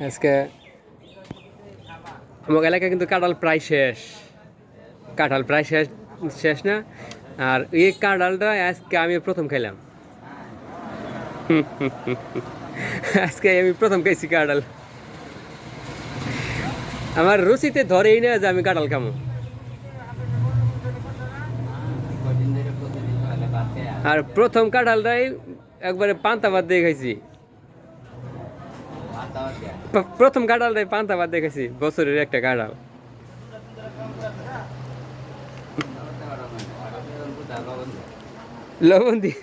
আজকে আমার এলাকায় কিন্তু কাঁঠাল প্রায় শেষ। কাঁঠাল প্রায় শেষ শেষ না। আর এই কাঁঠালটা আজকে আমি প্রথম খাইলাম। আজকে আমি প্রথম খাইছি কাঁঠাল। আমার রুচিতে ধরেই না যে আমি কাঁঠাল খামো। আর প্রথম কাঁঠালটাই একবারে পান্তা ভাত দিয়ে খাইছি। প্রথম কাঁঠালটাই পান্তা ভাত দিয়ে খাইছি, বছরের একটা কাঁঠাল। লবণ দিয়ে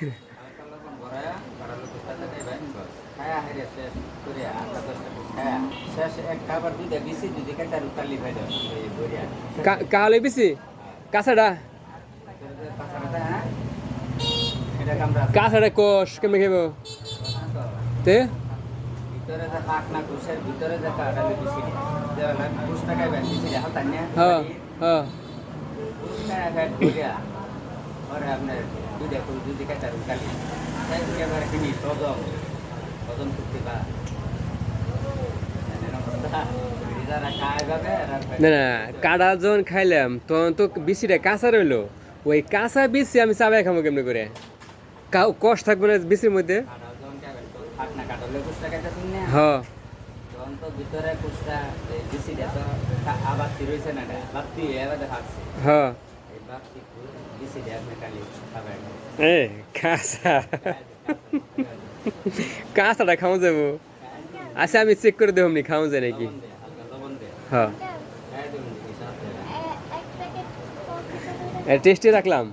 কালে বেশি কাঁচাটা কাঁচাটা কষ কেমন খাইব তে ভিতরে যে পাকনা ঘুষের ভিতরে যে কাটালি দিছি দেওয়ালা ঘুষটা খাইবেন দিছি হালতা নিয়ে হ্যাঁ হ্যাঁ ঘুষটা খাই বুঝা পরে আপনার দুইটা করে দুই কাটার কালি তাই এবারে কিনি ওজন করতে বা না না কাঁঠাল যখন খাইলাম তখন তো বিচিটা কাঁচা রইলো। ওই কাঁচা বিচি আমি চাবাই খাবো কেমনি করে? কষ থাকবে না বিচির মধ্যে। হ্যাঁ ভিতরে কুচটা বিচিটা তো আবার রয়েছে না বাতি এবার দেখাচ্ছে হ্যাঁ এই বাতি বিচিটা আপনি কালি খাবেন এ কাঁচা কাঁচাটা খাওয়া যাবো। আচ্ছা আমি চেক করে দেবো খাওয়া যায় নাকি। হ্যাঁ টেস্টি রাখলাম।